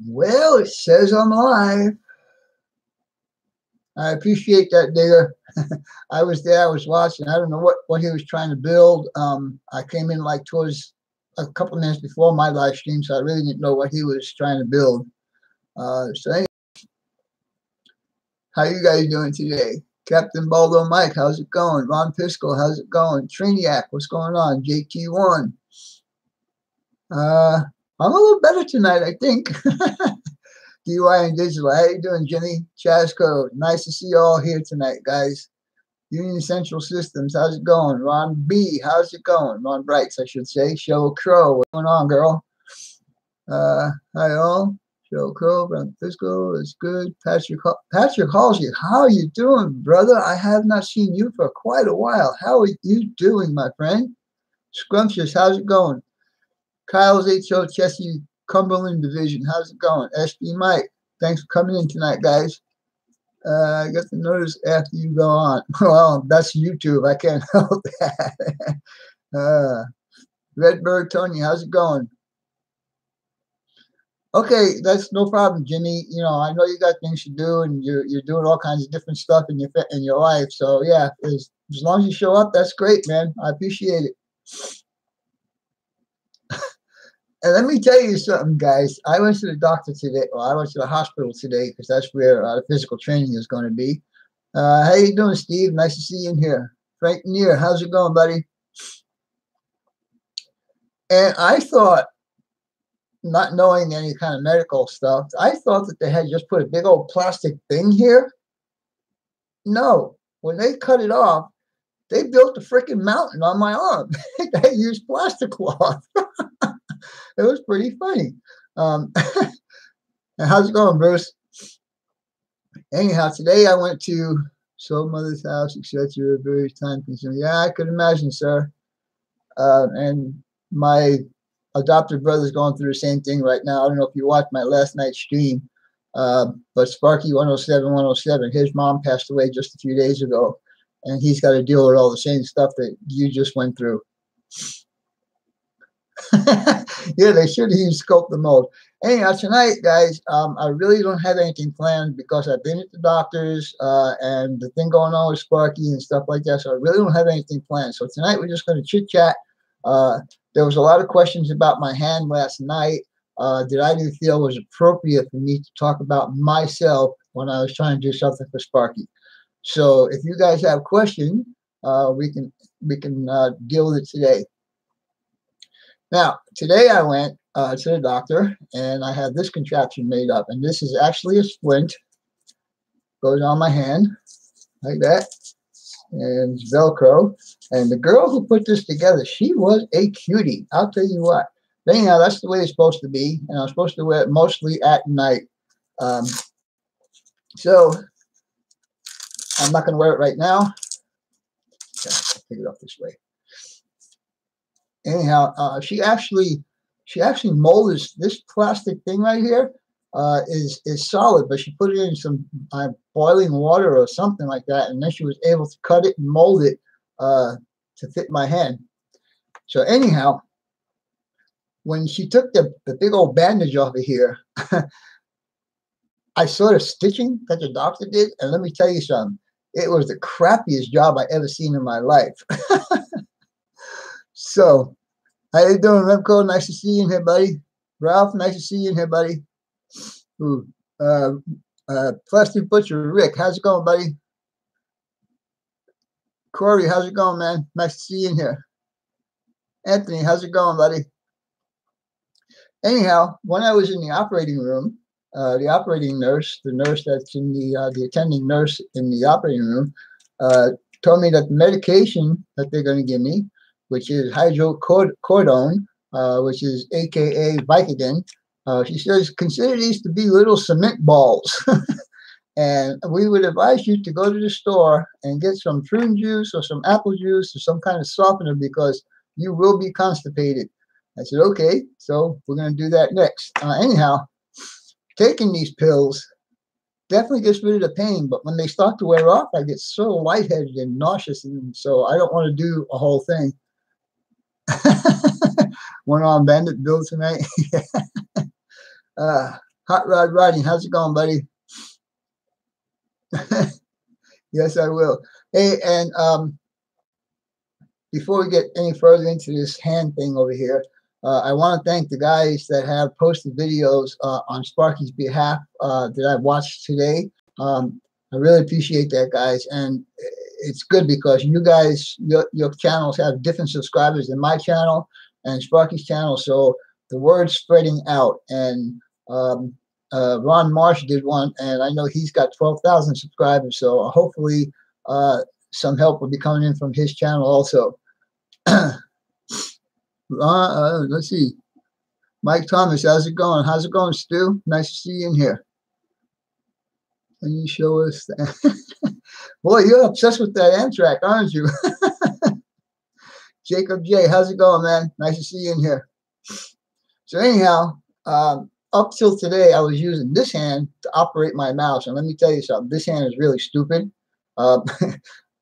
Well, it says I'm live. I appreciate that, Digger. I was there. I was watching. I don't know what he was trying to build. I came in like towards a couple minutes before my live stream, so I really didn't know what he was trying to build. So anyway, how you guys doing today? Captain Baldo Mike, how's it going? Ron Pisco, how's it going? Triniac, what's going on? JT1. I'm a little better tonight, I think. DY and Digital, how you doing, Jimmy? Chasco, nice to see you all here tonight, guys. Union Central Systems, how's it going? Ron B, how's it going? Ron Brights, I should say. Show Crow, what's going on, girl? Hi all. Show Crow, Ron Fisco, it's good. Patrick Halsey, how are you doing, brother? I have not seen you for quite a while. How are you doing, my friend? Scrumptious, how's it going? Kyle's HO Chessie Cumberland Division, how's it going? SB Mike, thanks for coming in tonight, guys. I got the notice after you go on. Well, that's YouTube. I can't help that. Redbird Tony, how's it going? Okay, that's no problem, Jimmy. You know, I know you got things to do, and you're doing all kinds of different stuff in your life. So yeah, as long as you show up, that's great, man. I appreciate it. And let me tell you something, guys. I went to the doctor today. Well, I went to the hospital today because that's where the physical training is going to be. How you doing, Steve? Nice to see you in here. Frank Neer, how's it going, buddy? And I thought, not knowing any kind of medical stuff, I thought that they had just put a big old plastic thing here. No, when they cut it off, they built a freaking mountain on my arm. They used plastic cloth. It was pretty funny. How's it going, Bruce? Anyhow, today I went to Soul Mother's house, etc. Very time consuming. Yeah, I could imagine, sir. And my adopted brother's going through the same thing right now. I don't know if you watched my last night's stream, but Sparky 107, his mom passed away just a few days ago, and he's got to deal with all the same stuff that you just went through. Yeah, they should have used scope the mold. Anyhow, tonight, guys, I really don't have anything planned because I've been at the doctor's and the thing going on with Sparky and stuff like that. So I really don't have anything planned. So tonight we're just going to chit chat. There was a lot of questions about my hand last night. Did I feel it was appropriate for me to talk about myself when I was trying to do something for Sparky? So if you guys have questions, we can deal with it today. Now, today I went to the doctor, and I had this contraption made up, and this is actually a splint. Goes on my hand like that, and it's Velcro. And the girl who put this together, she was a cutie. I'll tell you what. But anyhow, that's the way it's supposed to be, and I'm supposed to wear it mostly at night. So I'm not going to wear it right now. Okay, I'll take it off this way. Anyhow, she actually molded this plastic thing right here. Is solid, but she put it in some boiling water or something like that, and then she was able to cut it and mold it to fit my hand. So anyhow, when she took the big old bandage off of here, I saw the stitching that the doctor did, and let me tell you something. It was the crappiest job I ever seen in my life. So, how you doing, Remco? Nice to see you in here, buddy. Ralph, nice to see you in here, buddy. Ooh, Plastic Butcher, Rick, how's it going, buddy? Corey, how's it going, man? Nice to see you in here. Anthony, how's it going, buddy? Anyhow, when I was in the operating room, the operating nurse, the nurse that's in the attending nurse in the operating room, told me that the medication that they're going to give me, which is hydrocodone, which is AKA Vicodin. She says, consider these to be little cement balls. And we would advise you to go to the store and get some prune juice or some apple juice or some kind of softener because you will be constipated. I said, okay, so we're going to do that next. Anyhow, taking these pills definitely gets rid of the pain, but when they start to wear off, I get so lightheaded and nauseous, and so I don't want to do a whole thing. One arm bandit build tonight. Hot Rod Rodney, how's it going, buddy? Yes, I will. Hey, and before we get any further into this hand thing over here, I want to thank the guys that have posted videos on Sparky's behalf that I've watched today. I really appreciate that, guys. And it's good because you guys, your channels have different subscribers than my channel and Sparky's channel. So the word's spreading out. And Ron Marsh did one, and I know he's got 12,000 subscribers. So hopefully some help will be coming in from his channel also. Let's see. Mike Thomas, how's it going? How's it going, Stu? Nice to see you in here. Can you show us that? Boy, you're obsessed with that Amtrak, aren't you? Jacob J, how's it going, man? Nice to see you in here. So anyhow, up till today, I was using this hand to operate my mouse. And let me tell you something. This hand is really stupid.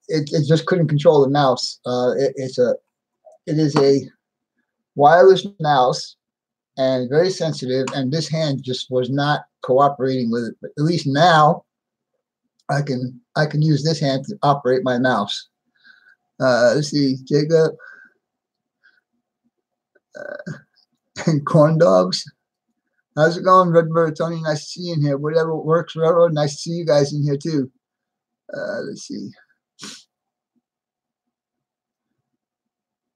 It just couldn't control the mouse. It is a wireless mouse and very sensitive, and this hand just was not cooperating with it. But at least now I can use this hand to operate my mouse. Let's see, Jacob and corn dogs. How's it going, Redbird Tony? Nice to see you in here. Whatever works, Railroad. Nice to see you guys in here too. Let's see.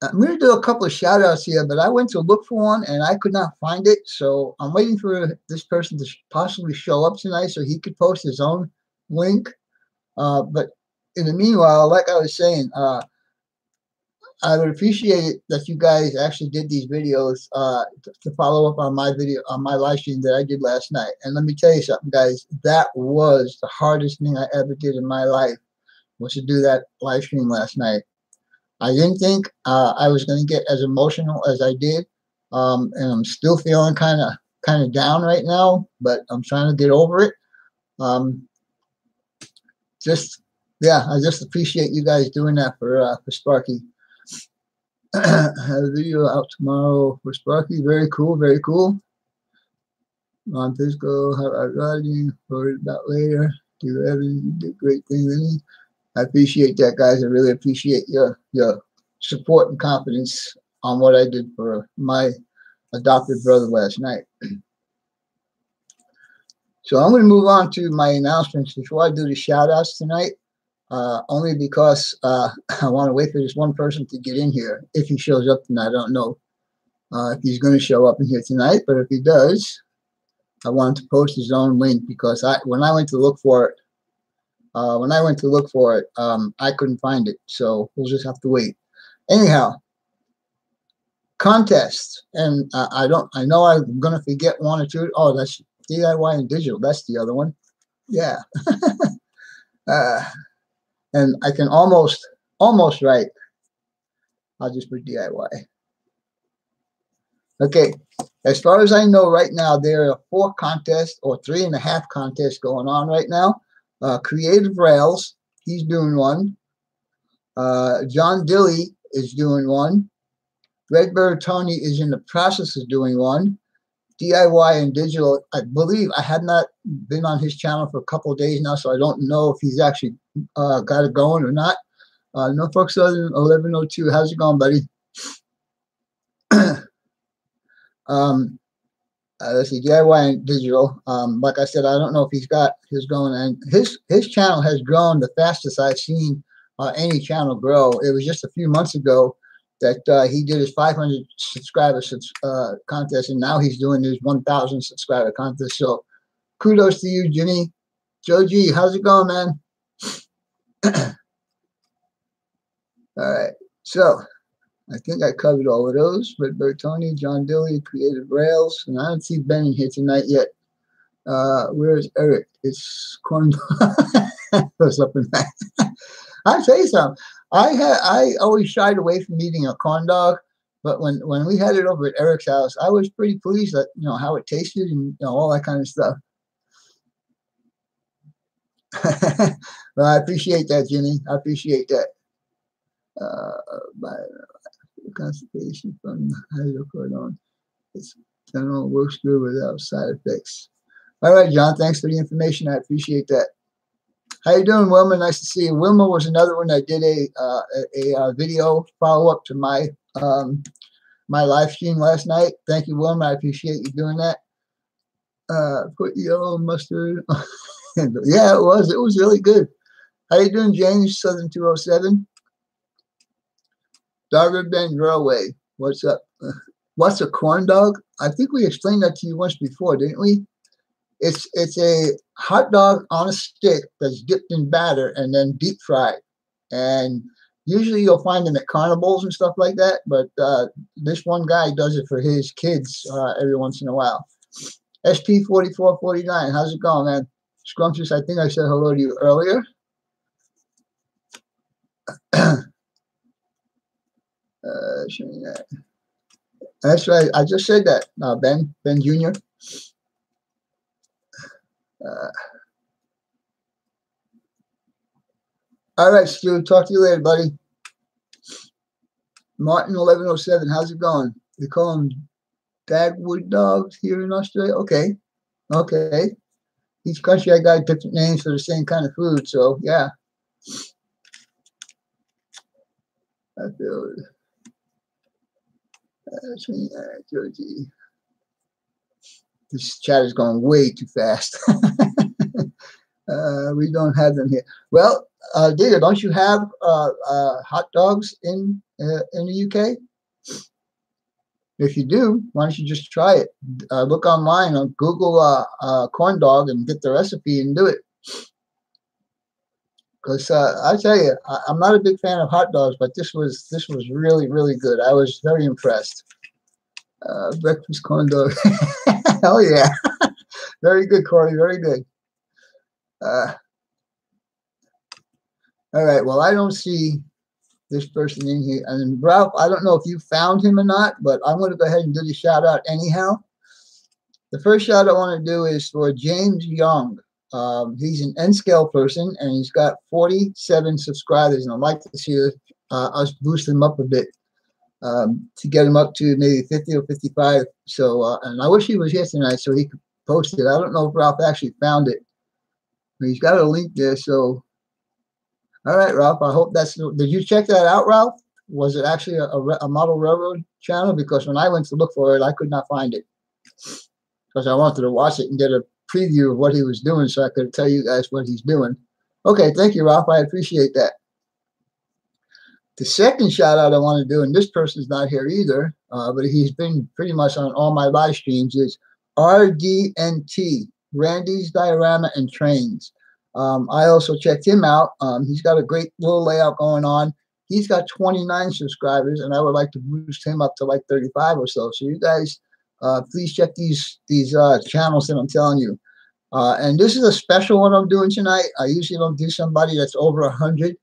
I'm going to do a couple of shout outs here, but I went to look for one and I could not find it. So I'm waiting for this person to possibly show up tonight so he could post his own link. But in the meanwhile, like I was saying, I would appreciate it that you guys actually did these videos to follow up on my video, on my live stream that I did last night. And let me tell you something, guys, that was the hardest thing I ever did in my life, was to do that live stream last night. I didn't think I was going to get as emotional as I did, and I'm still feeling kind of down right now, but I'm trying to get over it. I just appreciate you guys doing that for Sparky. Have a video out tomorrow for Sparky. Very cool, very cool. On physical, how I writing, worried about later. Do everything, do great things. I appreciate that, guys. I really appreciate your support and confidence on what I did for my adopted brother last night. So I'm going to move on to my announcements before I do the shout outs tonight, only because I want to wait for this one person to get in here. If he shows up tonight, I don't know if he's going to show up in here tonight, but if he does, I want him to post his own link, because when I went to look for it, I couldn't find it, so we'll just have to wait. Anyhow, contests, and I know I'm gonna forget one or two. Oh, that's DIY and digital. That's the other one. Yeah, and I can almost write. I'll just put DIY. Okay, as far as I know right now, there are 4 contests or 3.5 contests going on right now. Creative Rails, he's doing one. John Dilly is doing one. Redbird Tony is in the process of doing one. DIY and digital, I believe, I have not been on his channel for a couple of days now, so I don't know if he's actually got it going or not. Norfolk Southern 1102, how's it going, buddy? Let's see, DIY and digital. Like I said, I don't know if he's got his going, and his channel has grown the fastest I've seen any channel grow. It was just a few months ago that he did his 500 subscriber contest, and now he's doing his 1,000 subscriber contest. So kudos to you, Jimmy. Joe G, how's it going, man? All right, so I think I covered all of those. Redbird Tony, John Dilly, Creative Rails, and I don't see Ben in here tonight yet. Where's Eric? It's corn. What's up in that? I'll tell you something. I always shied away from eating a corn dog, but when we had it over at Eric's house, I was pretty pleased that how it tasted and all that kind of stuff. Well, I appreciate that, Jimmy. I appreciate that. By constipation from hydrocodone, it's general works good without side effects. All right, John. Thanks for the information. I appreciate that. How you doing, Wilma? Nice to see you. Wilma was another one that did a video follow up to my live stream last night. Thank you, Wilma. I appreciate you doing that. Put yellow mustard. Yeah, it was. It was really good. How you doing, James? Southern 207. Dogger Bend Railway. What's up? What's a corn dog? I think we explained that to you once before, didn't we? It's a hot dog on a stick that's dipped in batter and then deep fried. And usually you'll find them at carnivals and stuff like that. But this one guy does it for his kids every once in a while. SP4449, how's it going, man? Scrumptious, I think I said hello to you earlier. That's right. I just said that. Ben Jr. All right, Stu. Talk to you later, buddy. Martin 1107. How's it going? They call them Dagwood dogs here in Australia. Okay. Okay. Each country I got different names for the same kind of food. So yeah. I feel it. Georgie. This chat is going way too fast. We don't have them here. Well, Digger, don't you have hot dogs in the UK? If you do, why don't you just try it? Look online on Google corn dog and get the recipe and do it. Because I tell you, I'm not a big fan of hot dogs, but this was really, really good. I was very impressed. Breakfast corn dog. Hell yeah. Very good, Corey. Very good. All right. Well, I don't see this person in here. And Ralph, I don't know if you found him or not, but I'm going to go ahead and do the shout out anyhow. The first shout I want to do is for James Young. He's an N-scale person, and he's got 47 subscribers, and I'd like to see us boost him up a bit to get him up to maybe 50 or 55. So, and I wish he was here tonight so he could post it. I don't know if Ralph actually found it. But he's got a link there, so. All right, Ralph, I hope that's. Did you check that out, Ralph? Was it actually a model railroad channel? Because when I went to look for it, I could not find it. Because I wanted to watch it and get a preview of what he was doing so I could tell you guys what he's doing. Okay, thank you, Ralph. I appreciate that. The second shout out I want to do, and this person's not here either, but he's been pretty much on all my live streams, is RDNT, Randy's Diorama and Trains. I also checked him out. He's got a great little layout going on. He's got 29 subscribers, and I would like to boost him up to like 35 or so. So you guys, please check these channels that I'm telling you. And this is a special one I'm doing tonight. I usually don't do somebody that's over 100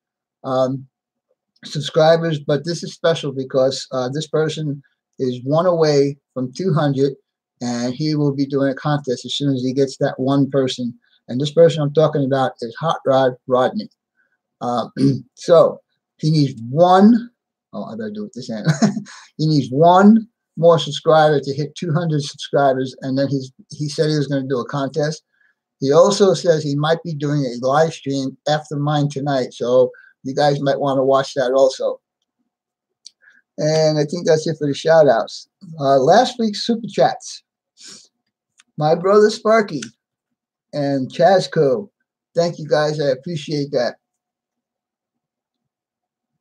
subscribers, but this is special because this person is one away from 200, and he will be doing a contest as soon as he gets that one person. And this person I'm talking about is Hot Rod Rodney. So he needs one. Oh, I better do it this hand. He needs one more subscriber to hit 200 subscribers, and then he said he was going to do a contest. He also says he might be doing a live stream after mine tonight, so you guys might want to watch that also. And I think that's it for the shout outs. Last week's super chats. My brother Sparky and Chasco. Thank you guys. I appreciate that.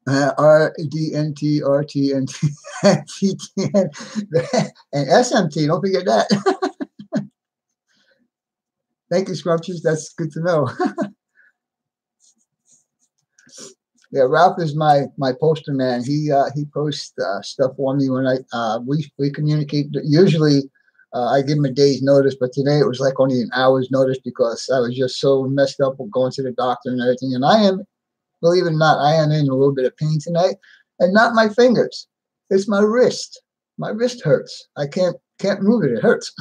RDNT, RTNT, TTN, and SMT. Don't forget that. Thank you, Scrumptious. That's good to know. Yeah, Ralph is my poster man. He posts stuff for me when we communicate. Usually, I give him a day's notice, but today it was like only an hour's notice because I was just so messed up with going to the doctor and everything. And I am, believe it or not, I am in a little bit of pain tonight, and not my fingers. It's my wrist. My wrist hurts. I can't move it. It hurts.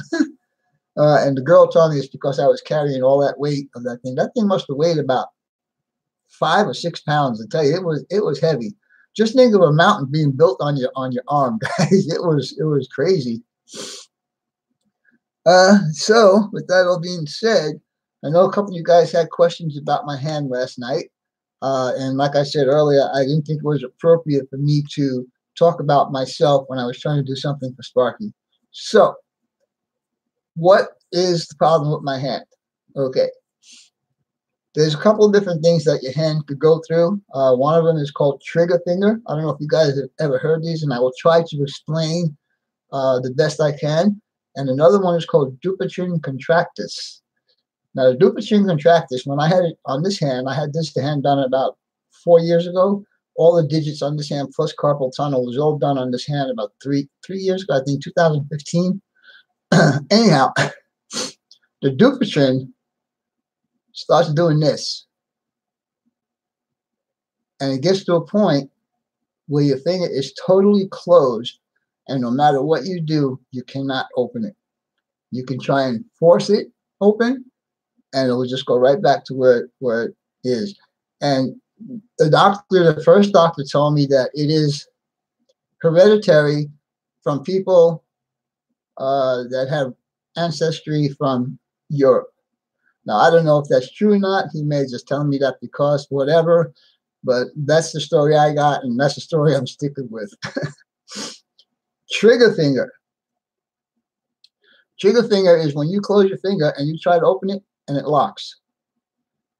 And the girl told me it's because I was carrying all that weight of that thing. That thing must have weighed about 5 or 6 pounds. I tell you, it was heavy. Just think of a mountain being built on your arm, guys. It was crazy. So with that all being said, I know a couple of you guys had questions about my hand last night. And like I said earlier, I didn't think it was appropriate for me to talk about myself when I was trying to do something for Sparky. So what is the problem with my hand? Okay. There's a couple of different things that your hand could go through. One of them is called trigger finger. I don't know if you guys have ever heard these, and I will try to explain the best I can. And another one is called Dupuytren contractus. Now, the Dupuytren contractus, when I had it on this hand, I had this hand done about 4 years ago. All the digits on this hand plus carpal tunnel was all done on this hand about three years ago, I think 2015. Anyhow, the Dupuytren starts doing this. And it gets to a point where your finger is totally closed, and no matter what you do, you cannot open it. You can try and force it open, and it will just go right back to where it is. And the first doctor told me that it is hereditary from people that have ancestry from Europe. Now, I don't know if that's true or not. He may just tell me that because whatever, but that's the story I got, and that's the story I'm sticking with. Trigger finger. Trigger finger is when you close your finger and you try to open it and it locks.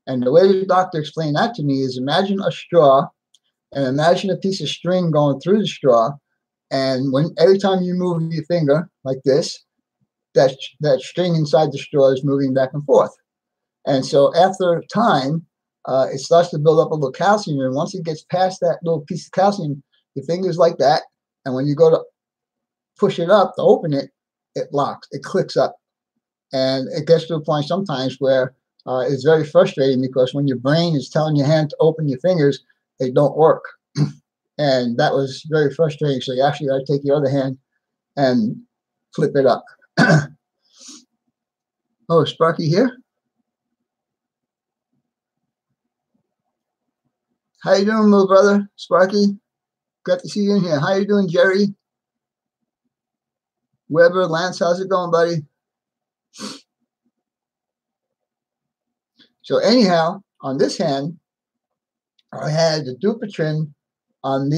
And the way the doctor explained that to me is imagine a straw and imagine a piece of string going through the straw. And every time you move your finger like this, that string inside the straw is moving back and forth. And so after time, it starts to build up a little calcium. And once it gets past that little piece of calcium, your finger's like that. And when you go to push it up to open it, it locks, it clicks up. And it gets to a point sometimes where it's very frustrating because when your brain is telling your hand to open your fingers, they don't work. And that was very frustrating. So you actually got to take your other hand and flip it up. Oh, Sparky here? How you doing, little brother? Sparky? Good to see you in here. How you doing, Jerry? Weber, Lance, how's it going, buddy? So anyhow, on this hand, I had the Dupuytren on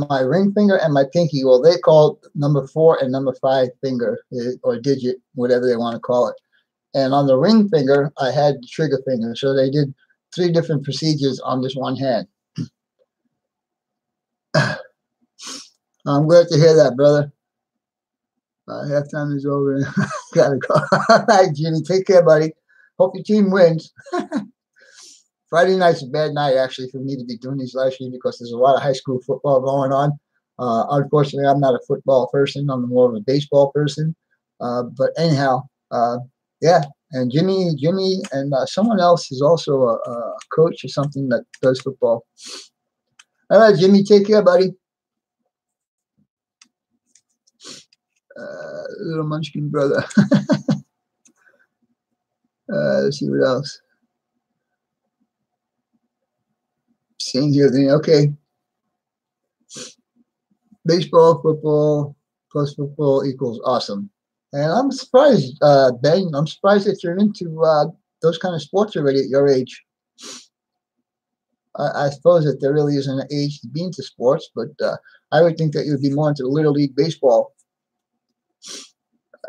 my ring finger and my pinky. Well, they call it number 4 and number 5 finger or digit, whatever they want to call it. And on the ring finger, I had the trigger finger. So they did 3 different procedures on this one hand. I'm glad to hear that, brother. Halftime is over. Gotta go. All right, Jimmy. Take care, buddy. Hope your team wins. Friday night's a bad night, actually, for me to be doing these live streams because there's a lot of high school football going on. Unfortunately, I'm not a football person. I'm more of a baseball person. But anyhow, yeah. And Jimmy, and someone else is also a coach or something that does football. All right, Jimmy. Take care, buddy. Little munchkin brother. Let's see what else. Same here thing. Okay. Baseball, football, plus football equals awesome. And I'm surprised, Ben. I'm surprised that you're into those kind of sports already at your age. I suppose that there really isn't an age to be into sports, but I would think that you'd be more into Little League baseball.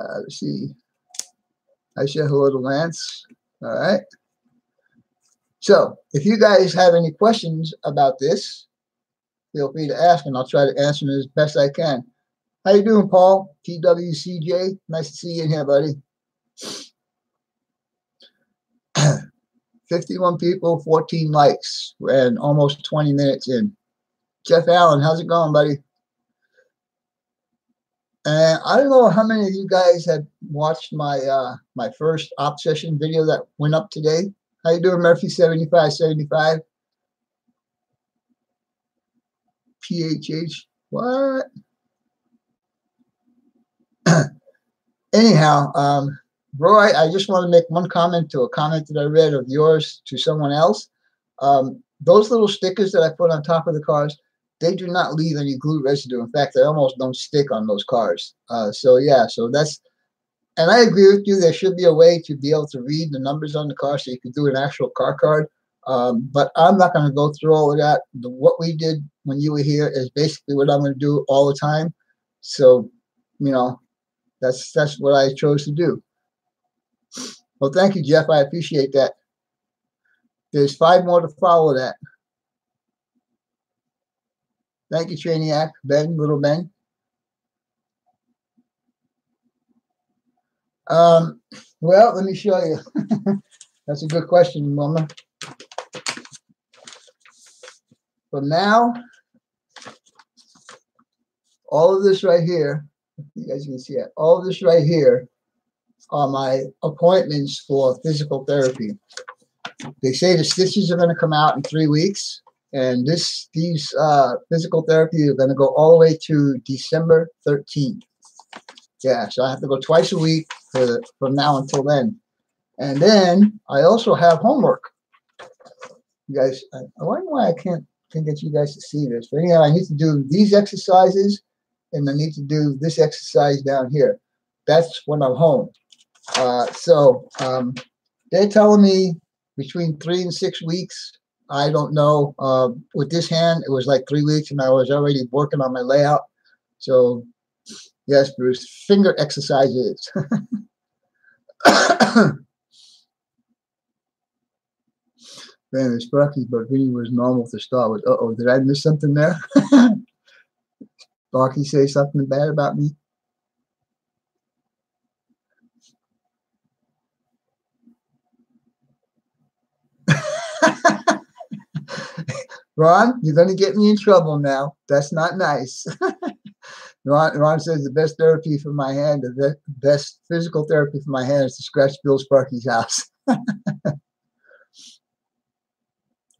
Let's see. I said hello to Lance. All right. So if you guys have any questions about this, feel free to ask, and I'll try to answer them as best I can. How you doing, Paul? TWCJ. Nice to see you in here, buddy. 51 people, 14 likes, and almost 20 minutes in. Jeff Allen, how's it going, buddy? And I don't know how many of you guys have watched my my first op session video that went up today. How you doing, Murphy? 7575. PHH. What? Anyhow, bro, I just want to make one comment to a comment that I read of yours to someone else. Those little stickers that I put on top of the cars, they do not leave any glue residue. In fact, they almost don't stick on those cars. So yeah, so that's And I agree with you. There should be a way to be able to read the numbers on the car so you could do an actual car card. But I'm not going to go through all of that. What we did when you were here is basically what I'm going to do all the time. So, you know, that's what I chose to do. Well, thank you, Jeff. I appreciate that. There's 5 more to follow that. Thank you, Trainiac, Ben, little Ben. Well, let me show you. That's a good question, Mama. For now, all of this right here, you guys can see it, all of this right here are my appointments for physical therapy. They say the stitches are going to come out in 3 weeks, and these physical therapy are going to go all the way to December 13th. Yeah, so I have to go twice a week from now until then. And then I also have homework. You guys, I wonder why I can't get you guys to see this. But anyhow, I need to do these exercises, and I need to do this exercise down here. That's when I'm home. They're telling me between 3 and 6 weeks. I don't know. With this hand, it was like 3 weeks, and I was already working on my layout. So, yes, Bruce, finger exercises. Man, the Sparky, but Vinny was normal to start with. Uh-oh, did I miss something there? Sparky say something bad about me? Ron, you're going to get me in trouble now. That's not nice. Ron says the best therapy for my hand, the best physical therapy for my hand is to scratch Bill Sparky's house.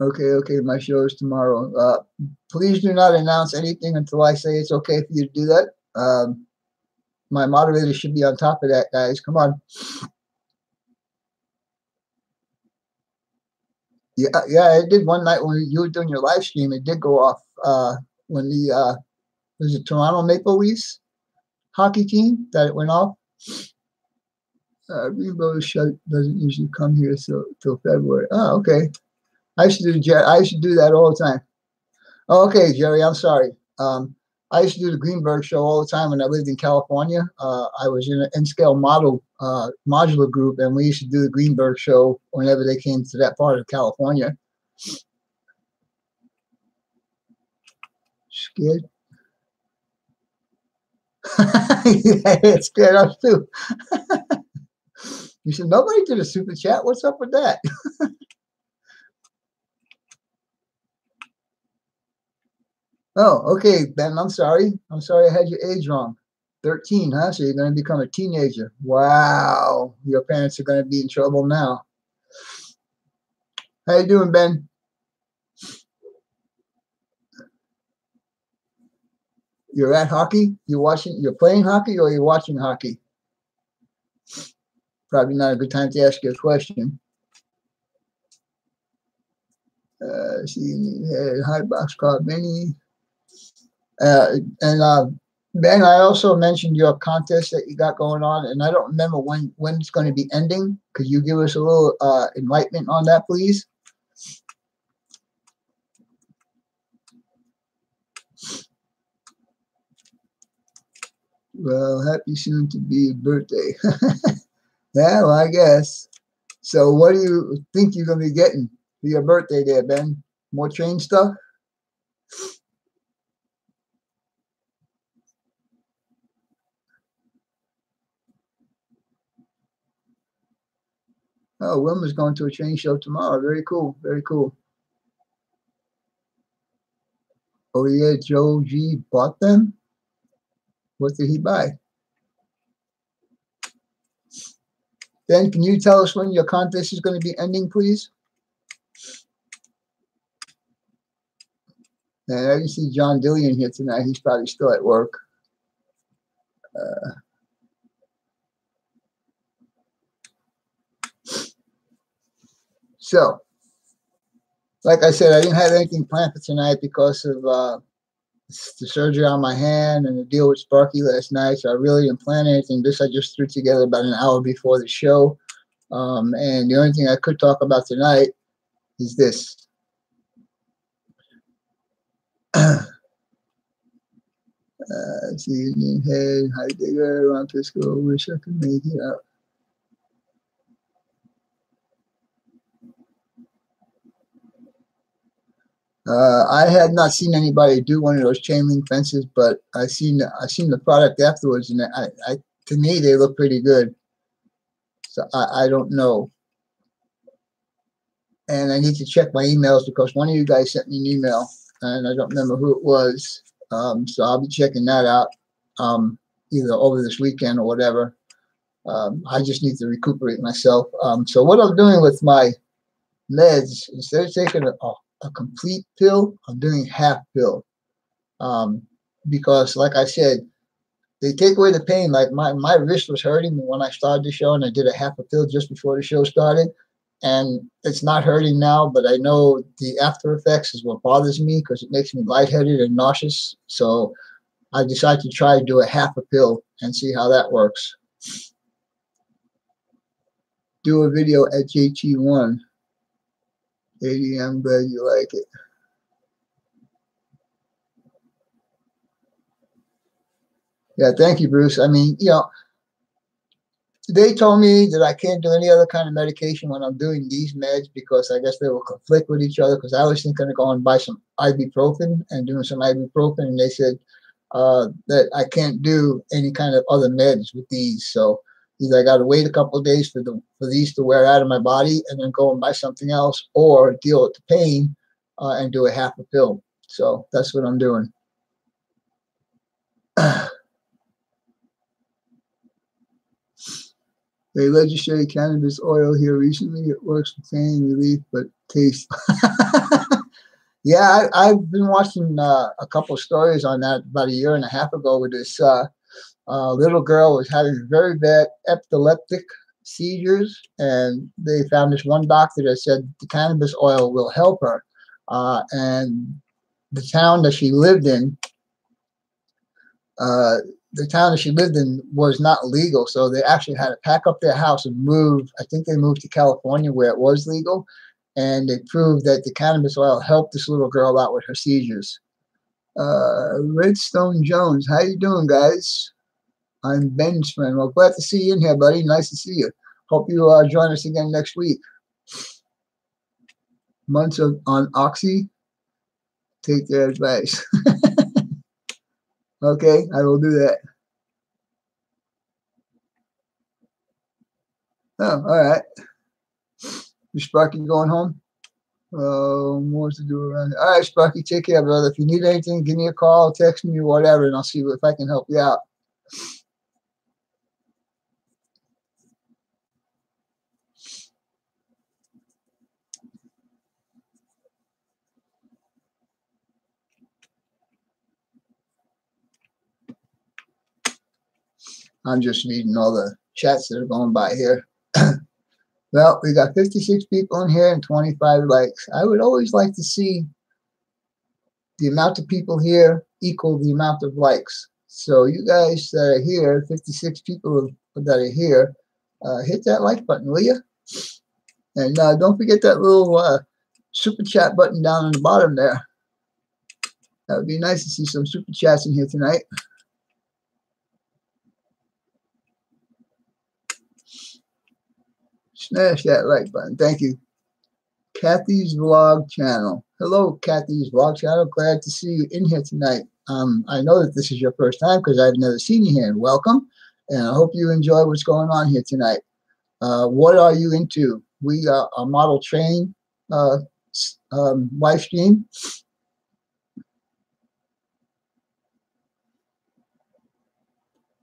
Okay, my show is tomorrow. Please do not announce anything until I say it's okay for you to do that. My moderator should be on top of that, guys. Come on. Yeah, it did one night when you were doing your live stream. It did go off when the was it Toronto Maple Leafs hockey team that it went off. Rainbow Shut doesn't usually come here till February. Oh, okay. I used to do that all the time. Oh, okay, Jerry, I'm sorry. I used to do the Greenberg show all the time when I lived in California. I was in an N-scale modular group, and we used to do the Greenberg show whenever they came to that part of California. Scared? Yeah, it scared us too. You said nobody did a super chat. What's up with that? Oh, okay, Ben, I'm sorry. I'm sorry I had your age wrong. 13, huh? So you're going to become a teenager. Wow. Your parents are going to be in trouble now. How you doing, Ben? You're at hockey? You're playing hockey, or you're watching hockey? Probably not a good time to ask you a question. See, high box called Benny. Ben, I also mentioned your contest that you got going on, and I don't remember when it's going to be ending. Could you give us a little enlightenment on that, please? Well, happy soon to be your birthday. Yeah, well, I guess. So what do you think you're going to be getting for your birthday there, Ben? More train stuff? Oh, Wilma's going to a train show tomorrow. Very cool. Very cool. Oh, yeah, Joe G bought them? What did he buy? Ben, can you tell us when your contest is going to be ending, please? And I didn't see John Dillion here tonight. He's probably still at work. So, like I said, I didn't have anything planned for tonight because of the surgery on my hand and the deal with Sparky last night. So I really didn't plan anything. This I just threw together about an hour before the show. And the only thing I could talk about tonight is this. See, Indian Head, Heidegger, Ron Pisco, wish I could make it out. I had not seen anybody do one of those chain link fences, but I seen the product afterwards, and to me they look pretty good. So I don't know, and I need to check my emails because one of you guys sent me an email, and I don't remember who it was. So I'll be checking that out either over this weekend or whatever. I just need to recuperate myself. So what I'm doing with my meds, instead of taking a complete pill, I'm doing half pill. Because like I said, they take away the pain. Like my wrist was hurting when I started the show, and I did a half a pill just before the show started. And it's not hurting now, but I know the after effects is what bothers me because it makes me lightheaded and nauseous. So I decided to try to do a half a pill and see how that works. Do a video at JT1. AD, I'm glad you like it. Yeah, thank you, Bruce. I mean, they told me that I can't do any other kind of medication when I'm doing these meds because I guess they will conflict with each other. Because I was thinking of going and buy some ibuprofen and doing some ibuprofen, and they said that I can't do any kind of other meds with these. So either I got to wait a couple of days for these to wear out of my body and then go and buy something else, or deal with the pain and do a half a pill. So that's what I'm doing. They legislated cannabis oil here recently. It works for pain relief, but taste. Yeah, I've been watching a couple of stories on that about a year and a half ago with this little girl was having very bad epileptic seizures, and they found this one doctor that said the cannabis oil will help her. And the town that she lived in, was not legal, so they actually had to pack up their house and move. I think they moved to California where it was legal, and they proved that the cannabis oil helped this little girl out with her seizures. Redstone Jones, how you doing, guys? I'm Ben's friend. Well, glad to see you in here, buddy. Nice to see you. Hope you join us again next week. Months on Oxy. Take their advice. Okay, I will do that. Oh, all right. Is Sparky going home? More to do around here. All right, Sparky, take care, brother. If you need anything, give me a call, text me, whatever, and I'll see if I can help you out. I'm just reading all the chats that are going by here. Well, we got 56 people in here and 25 likes. I would always like to see the amount of people here equal the amount of likes. So you guys that are here, 56 people that are here, hit that like button, will you? And don't forget that little super chat button down on the bottom there. That would be nice to see some super chats in here tonight. Smash that like button. Thank you. Kathy's Vlog Channel. Hello, Kathy's Vlog Channel. Glad to see you in here tonight. I know that this is your first time because I've never seen you here. Welcome. And I hope you enjoy what's going on here tonight. What are you into? We are a model train live stream.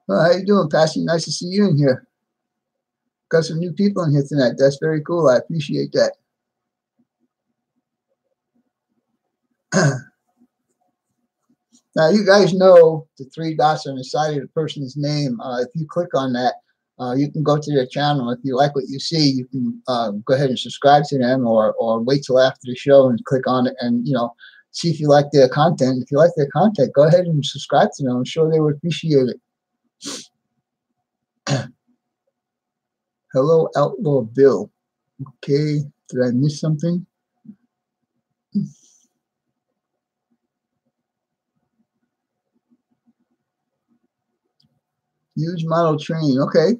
Well, how you doing, Passy? Nice to see you in here. Got some new people in here tonight. That's very cool. I appreciate that. Now, you guys know the three dots on the side of the person's name. If you click on that, you can go to their channel. If you like what you see, you can go ahead and subscribe to them, or wait till after the show and click on it. And see if you like their content. If you like their content, go ahead and subscribe to them. I'm sure they would appreciate it. Hello, Outlaw Bill. Okay, did I miss something? Huge model train. Okay.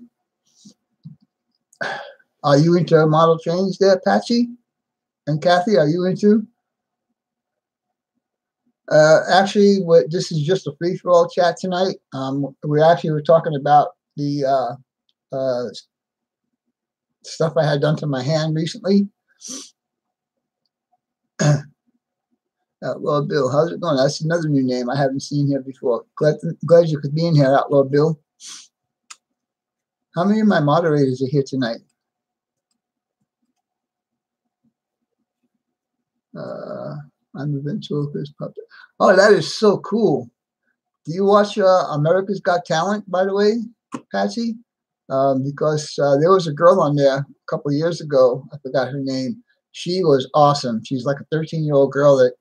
Are you into model trains there, Patsy? And Kathy, are you into? Actually, this is just a free-for-all chat tonight. We're talking about the stuff I had done to my hand recently. Outlaw Bill, how's it going? That's another new name I haven't seen here before. Glad you could be in here, Outlaw Bill. How many of my moderators are here tonight? I'm a ventriloquist puppet. Oh, that is so cool. Do you watch America's Got Talent, by the way, Patsy? Because there was a girl on there a couple of years ago. I forgot her name. She was awesome. She's like a 13-year-old girl that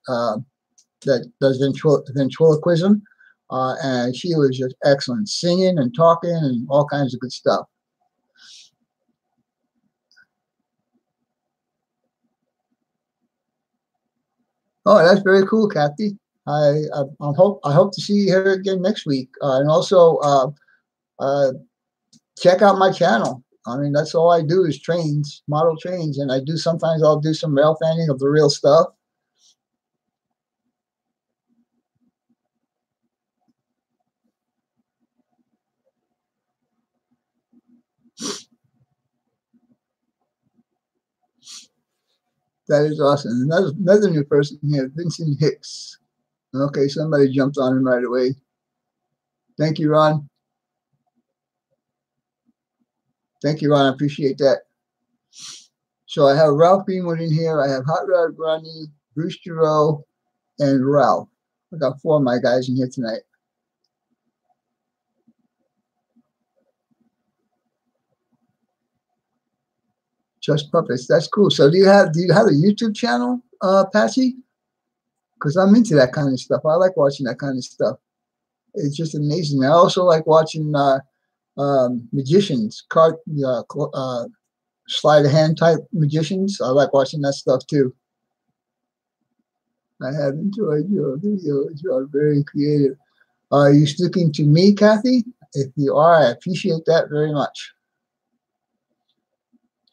does ventriloquism, and she was just excellent, singing and talking and all kinds of good stuff. Oh, that's very cool, Kathy. I hope to see her again next week, and also check out my channel. I mean, that's all I do is trains, model trains, and sometimes I'll do some rail fanning of the real stuff. That is awesome. Another new person here, Vincent Hicks. Okay, somebody jumped on him right away. Thank you, Ron. Thank you, Ron. I appreciate that. So I have Ralph Greenwood in here. I have Hot Rod Ronnie, Bruce Giroux, and Ralph. I got 4 of my guys in here tonight. Just puppets. That's cool. So do you have a YouTube channel, Patsy? Because I'm into that kind of stuff. I like watching that kind of stuff. It's just amazing. I also like watching magicians, sleight of hand type magicians. I like watching that stuff too. I have enjoyed your videos. You are very creative. Are you sticking to me, Kathy? If you are, I appreciate that very much.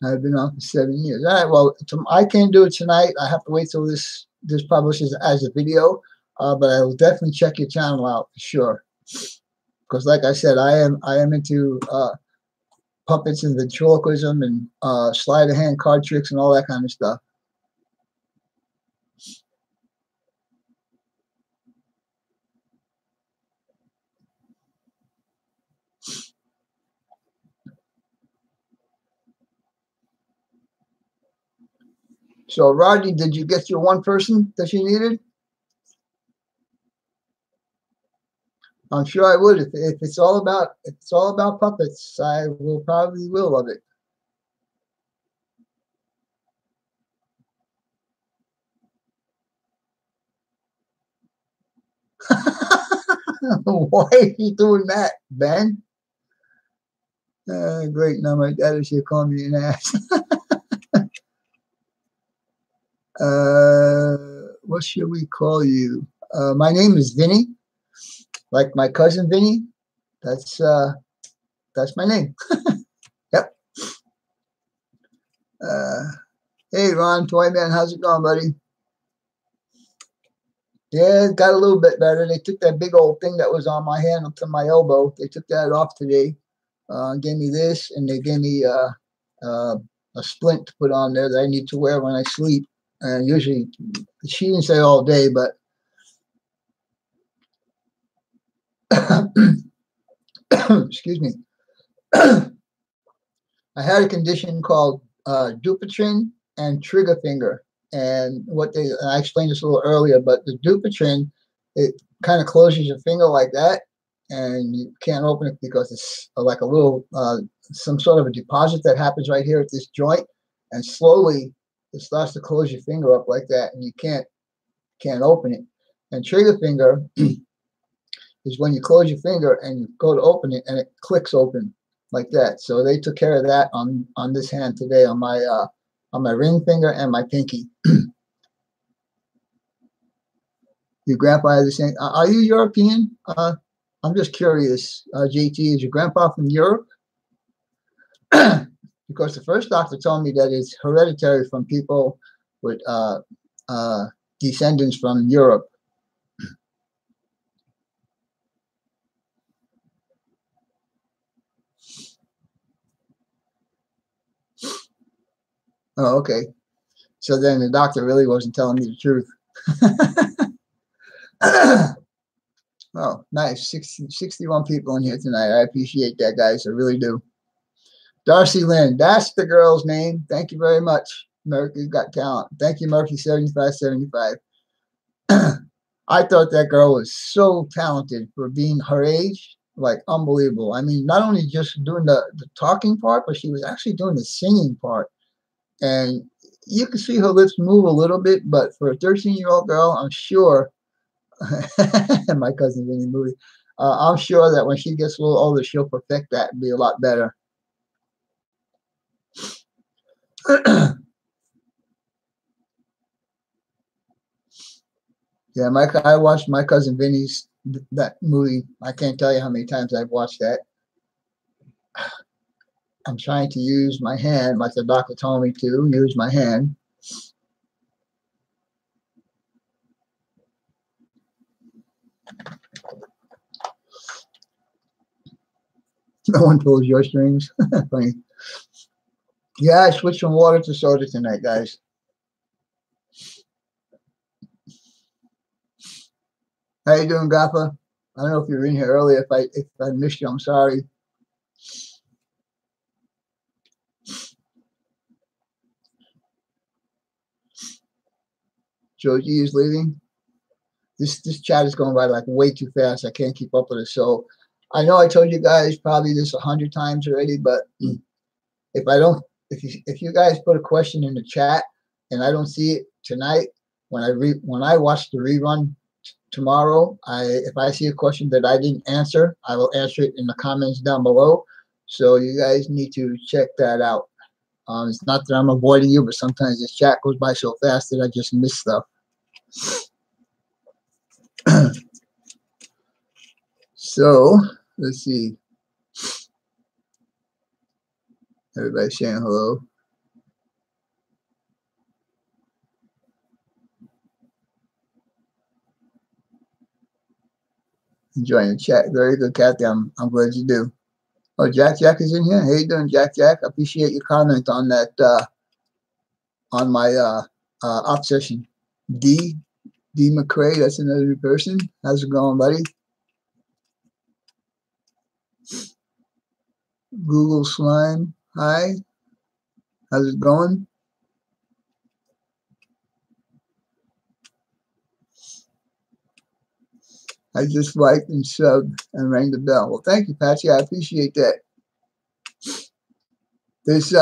I've been on for 7 years. All right, well, I can't do it tonight. I have to wait till this publishes as a video, but I will definitely check your channel out for sure. Because, like I said, I am into puppets and ventriloquism and sleight of hand card tricks and all that kind of stuff. So, Rodney, did you get your one person that you needed? I'm sure I would. If it's all about puppets, I will probably love it. Why are you doing that, Ben? Great. Now my dad is here calling me an ass. What should we call you? My name is Vinny, like my cousin Vinny. That's my name. Yep. Hey, Ron, Toy Man, how's it going, buddy? Yeah, it got a little bit better. They took that big old thing that was on my hand up to my elbow. They took that off today. Gave me this, and they gave me a splint to put on there that I need to wear when I sleep. And usually, she didn't say all day, but excuse me. I had a condition called Dupuytren and trigger finger. And I explained this a little earlier, but the Dupuytren, it kind of closes your finger like that, and you can't open it because it's like a little, some sort of a deposit that happens right here at this joint, and slowly it starts to close your finger up like that, and you can't can't open it. And trigger finger is when you close your finger and you go to open it and it clicks open like that. So they took care of that on this hand today on my ring finger and my pinky. Your grandpa has the same. Are you European? I'm just curious. JT, is your grandpa from Europe? Because the first doctor told me that it's hereditary from people with descendants from Europe. Oh, okay. So then the doctor really wasn't telling me the truth. Oh, nice. 61 people in here tonight. I appreciate that, guys. I really do. Darcy Lynn, that's the girl's name. Thank you very much. Murphy's Got Talent. Thank you, Murphy 7575. I thought that girl was so talented for being her age. Like, unbelievable. I mean, not only just doing the talking part, but she was actually doing the singing part. And you can see her lips move a little bit, but for a 13-year-old girl, I'm sure, my cousin's in the movie, I'm sure that when she gets a little older, she'll perfect that and be a lot better. Yeah, I watched my cousin Vinny's that movie. I can't tell you how many times I've watched that. I'm trying to use my hand, like the doctor told me to use my hand. No one pulls your strings. Funny. Yeah, I switched from water to soda tonight, guys. How you doing, Gaffa? I don't know if you were in here earlier. If I missed you, I'm sorry. Joji is leaving. This chat is going by like way too fast. I can't keep up with it. So I know I told you guys probably this 100 times already, but if you guys put a question in the chat and I don't see it tonight, when I watch the rerun tomorrow, if I see a question that I didn't answer, I will answer it in the comments down below. So you guys need to check that out. It's not that I'm avoiding you, but sometimes this chat goes by so fast that I just miss stuff. So let's see. Everybody saying hello. Enjoying the chat. Very good, Kathy. I'm glad you do. Oh, Jack is in here. How you doing, Jack? Appreciate your comment on that on my obsession. D McCray, that's another new person. How's it going, buddy? Google Slime, hi. How's it going? I just liked and subbed and rang the bell. Well, thank you, Patsy. I appreciate that. There's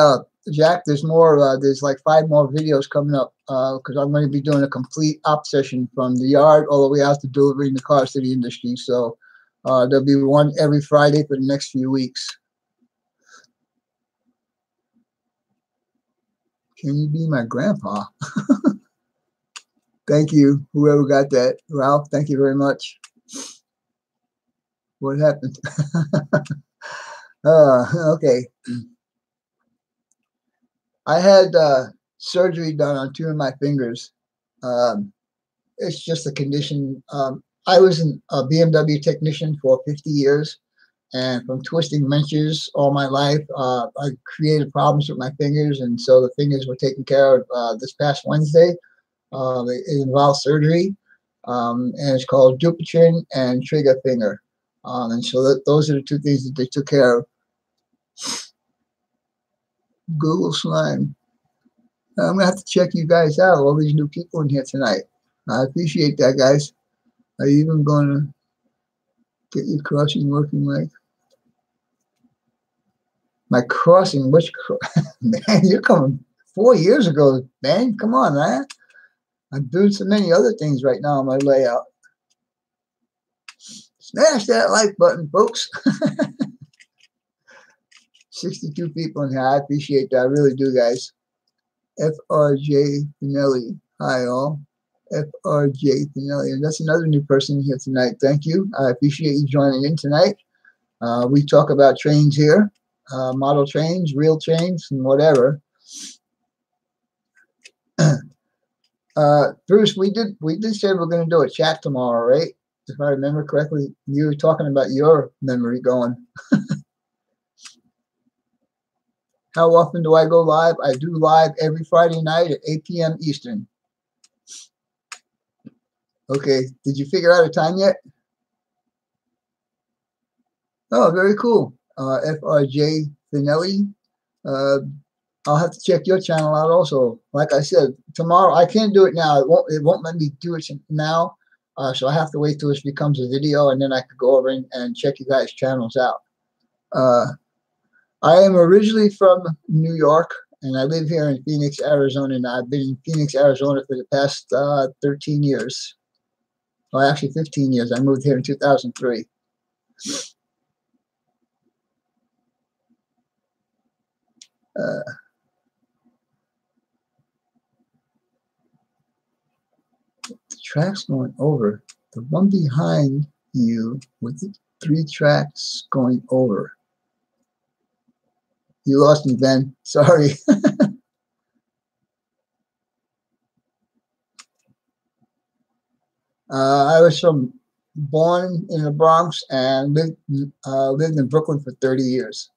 Jack, there's more. There's like 5 more videos coming up because I'm going to be doing a complete op session from the yard all the way out to delivering the cars to the industry. So there'll be one every Friday for the next few weeks. Can you be my grandpa? Thank you, whoever got that. Ralph, thank you very much. What happened? Okay. I had surgery done on 2 of my fingers. It's just a condition. I was a BMW technician for 50 years, and from twisting wrenches all my life, I created problems with my fingers, and so the fingers were taken care of this past Wednesday. It involves surgery, and it's called Dupuytren and trigger finger. And so those are the 2 things that they took care of. Google Slime. I'm going to have to check you guys out, all these new people in here tonight. I appreciate that, guys. Are you even going to get your crossing working like? My crossing, which man, you're coming 4 years ago, man. Come on, man. I'm doing so many other things right now on my layout. Smash that like button, folks. 62 people in here. I appreciate that. I really do, guys. FRJ Finelli. Hi, all. FRJ Finelli. And that's another new person here tonight. Thank you. I appreciate you joining in tonight. We talk about trains here, model trains, real trains, and whatever. Bruce, we did say we're going to do a chat tomorrow, right? If I remember correctly, you were talking about your memory going. How often do I go live? I do live every Friday night at 8 p.m. Eastern. Okay, did you figure out a time yet? Oh, very cool. FRJ Finelli. I'll have to check your channel out also. Like I said, tomorrow I can't do it now. It won't let me do it now. So I have to wait till it becomes a video, and then I could go over and check you guys' channels out. I am originally from New York, and I live here in Phoenix, Arizona, and I've been in Phoenix, Arizona for the past 13 years. Well, actually 15 years. I moved here in 2003. The tracks going over. The one behind you with the 3 tracks going over. You lost me, Ben. Sorry. I was born in the Bronx and lived in Brooklyn for 30 years.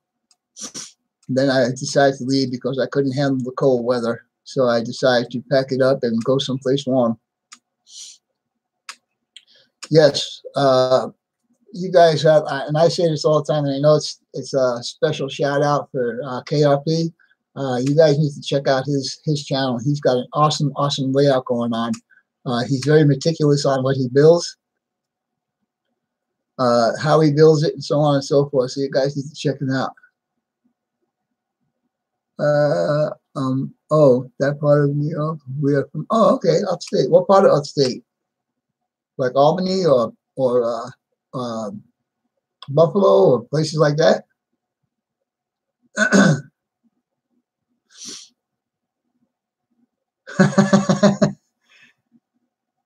Then I decided to leave because I couldn't handle the cold weather. So I decided to pack it up and go someplace warm. Yes, you guys have, and I say this all the time, and I know it's a special shout out for KRP. You guys need to check out his channel. He's got an awesome layout going on. He's very meticulous on what he builds, how he builds it, and so on and so forth. So you guys need to check him out. Oh, that part of New York. We are from. Oh, okay, upstate. What part of upstate? Like Albany or Buffalo or places like that.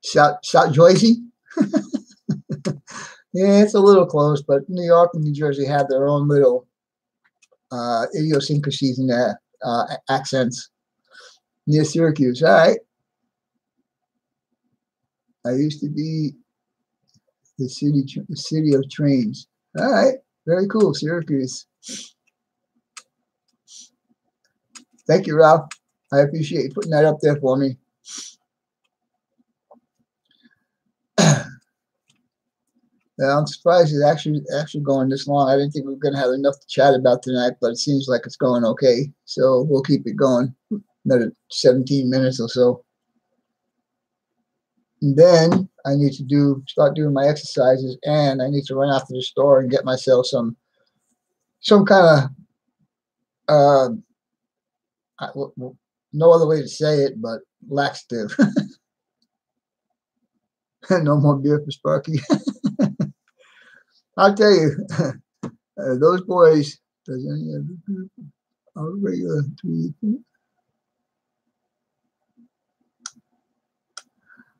South Jersey. Yeah, it's a little close, but New York and New Jersey have their own little idiosyncrasies in their accents. Near Syracuse, all right. I used to be the city of trains. All right, very cool, Syracuse. Thank you, Ralph. I appreciate you putting that up there for me. Yeah, I'm surprised it's actually going this long. I didn't think we were going to have enough to chat about tonight, but it seems like it's going okay. So we'll keep it going another 17 minutes or so. And then I need to start doing my exercises, and I need to run out to the store and get myself some kind of no other way to say it, but laxative. No more beer for Sparky. I'll tell you, those boys. Does any of the group are regular 3?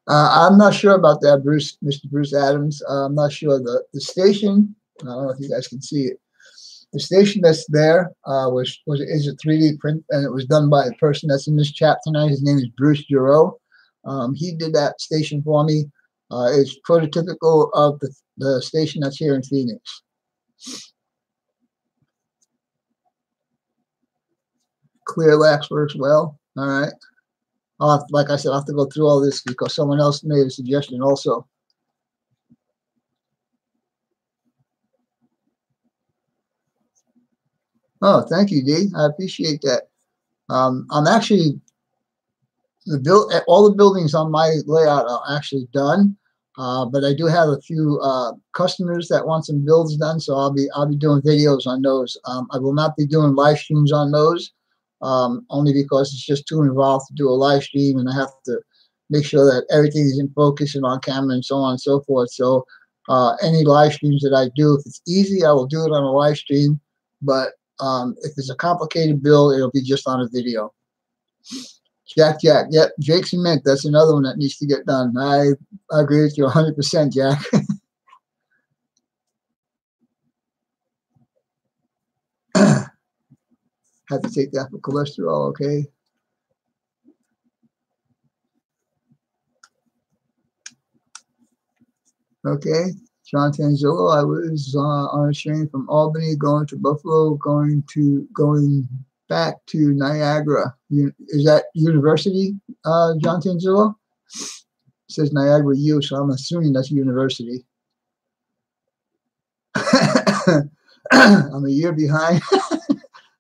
I'm not sure about that, Bruce, Mr. Bruce Adams. I'm not sure. The station, I don't know if you guys can see it. The station that's there is a 3D print, and it was done by a person that's in this chat tonight. His name is Bruce Giroux. He did that station for me. It's prototypical of the station that's here in Phoenix. Clear lax works well. All right. Like I said, I'll have to go through all this because someone else made a suggestion also. Oh, thank you, Dee. I appreciate that. I'm actually all the buildings on my layout are actually done, but I do have a few customers that want some builds done, so I'll be doing videos on those. I will not be doing live streams on those, only because it's just too involved to do a live stream, and I have to, make sure that everything is in focus and on camera and so on and so forth. So any live streams that I do, if it's easy, I will do it on a live stream. But if it's a complicated build, it'll be just on a video. Jack, yep, Jake Cement, that's another one that needs to get done. I agree with you 100%, Jack. Have to take that for cholesterol, okay? Okay, John Tanzillo, I was on a train from Albany going to Buffalo, going back to Niagara. Is that university, John Tanzillo? It says Niagara U, so I'm assuming that's university. I'm a year behind.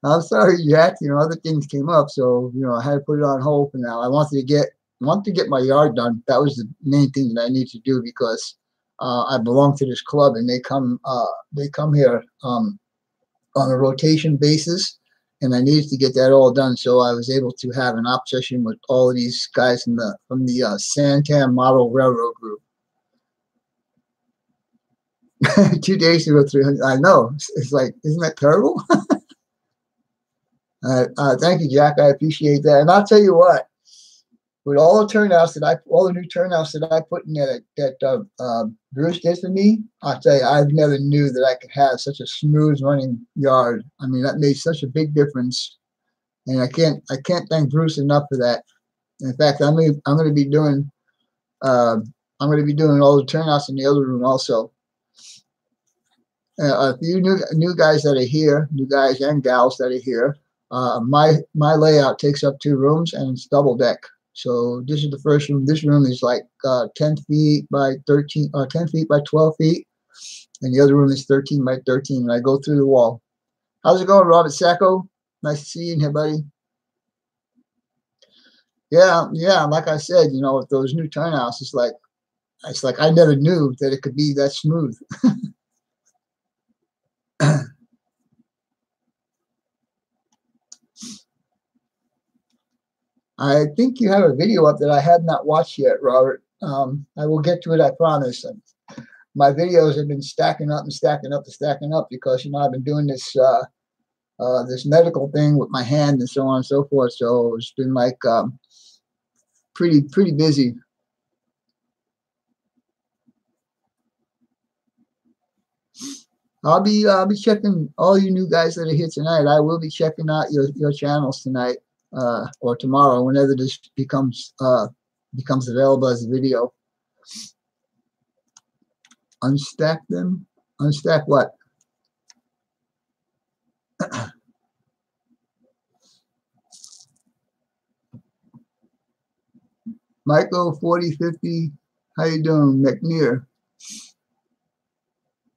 I'm sorry, Jack. Other things came up, so I had to put it on hold for now. I wanted to get my yard done. That was the main thing that I need to do because I belong to this club, and they come here on a rotation basis, and I needed to get that all done. So I was able to have an op session with all of these guys from the Santam Model Railroad Group. 2 days to go 300. I know. It's like, isn't that terrible? Thank you, Jack. I appreciate that. And I'll tell you what, with all the new turnouts that I put in there that Bruce did for me, I'll tell you, I've never knew that I could have such a smooth running yard. I mean, that made such a big difference, and I can't thank Bruce enough for that. In fact, I'm going to be doing all the turnouts in the other room also. A few new guys that are here, new guys and gals that are here. My layout takes up 2 rooms and it's double deck. So this is the first room. This room is like 10 feet by 13, 10 feet by 12 feet, and the other room is 13 by 13. And I go through the wall. How's it going, Robert Sacco? Nice to see you in here, buddy. Yeah. Like I said, with those new turnouts, it's like I never knew that it could be that smooth. I think you have a video up that I have not watched yet, Robert. I will get to it, I promise. My videos have been stacking up and stacking up and stacking up because I've been doing this this medical thing with my hand and so on and so forth. So it's been like pretty busy. I'll be checking all you new guys that are here tonight. I will be checking out your channels tonight. Or tomorrow, whenever this becomes available as a video. Unstack them. Unstack what? Michael 4050, how you doing, McNear?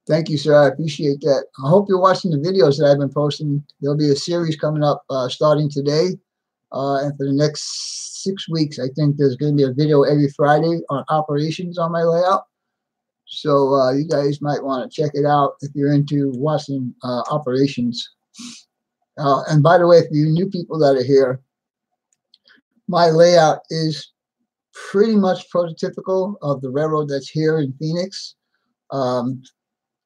Thank you, sir. I appreciate that. I hope you're watching the videos that I've been posting. There'll be a series coming up starting today. And for the next 6 weeks, I think there's going to be a video every Friday on operations on my layout. So you guys might want to check it out if you're into watching operations. And by the way, for you new people that are here, my layout is pretty much prototypical of the railroad that's here in Phoenix.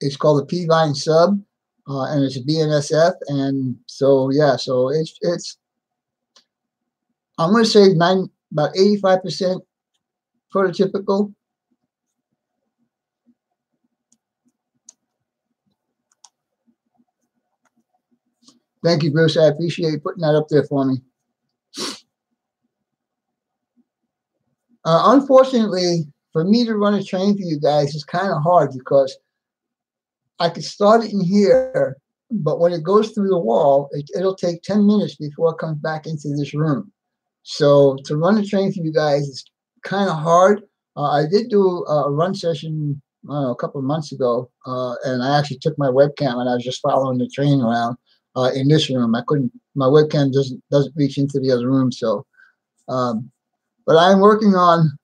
It's called the P-Vine Sub, and it's a BNSF. And so, yeah, so it's I'm going to say about 85% prototypical. Thank you, Bruce. I appreciate you putting that up there for me. Unfortunately, for me to run a train for you guys is kind of hard because I could start it in here, but when it goes through the wall, it'll take 10 minutes before it comes back into this room. So to run a train for you guys is kind of hard. I did do a run session, I don't know, a couple of months ago, and I actually took my webcam and I was just following the train around in this room. My webcam doesn't reach into the other room. So, but I'm working on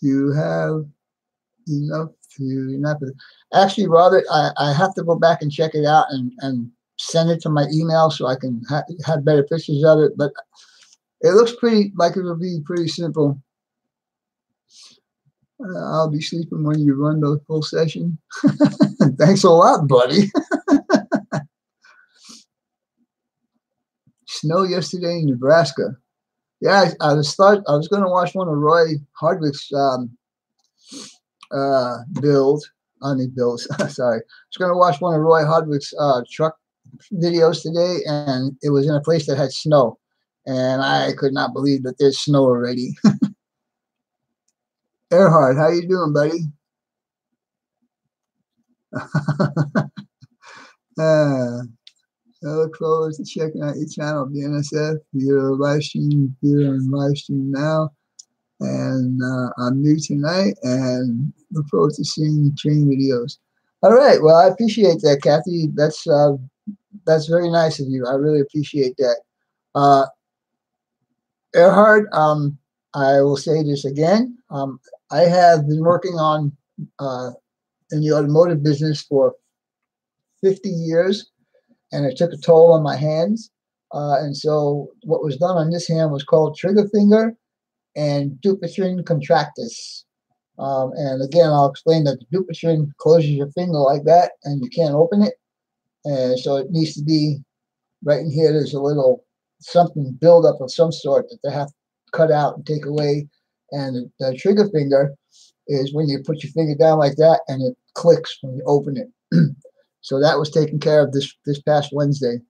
to have enough. Actually, Robert, I have to go back and check it out and send it to my email so I can have better pictures of it. But it looks pretty like it will be pretty simple. I'll be sleeping when you run the full session. Thanks a lot, buddy. Snow yesterday in Nebraska. Yeah, I was going to watch one of Roy Hardwick's builds. Sorry, I was going to watch one of Roy Hardwick's truck videos today, and it was in a place that had snow, and I could not believe that there's snow already. Erhard, how you doing, buddy? I look forward to checking out your channel, BNSF. You're live stream here and live stream now, and I'm new tonight, and look forward to seeing the training videos. All right, well, I appreciate that, Kathy. That's very nice of you. I really appreciate that. Erhard, I will say this again. I have been working on in the automotive business for 50 years, and it took a toll on my hands. And so what was done on this hand was called trigger finger and Dupuytren contractus. And again, I'll explain that the Dupuytren closes your finger like that, and you can't open it. And so it needs to be right in here. There's a little something buildup of some sort that they have to cut out and take away. And the trigger finger is when you put your finger down like that, and it clicks when you open it. So that was taken care of this past Wednesday.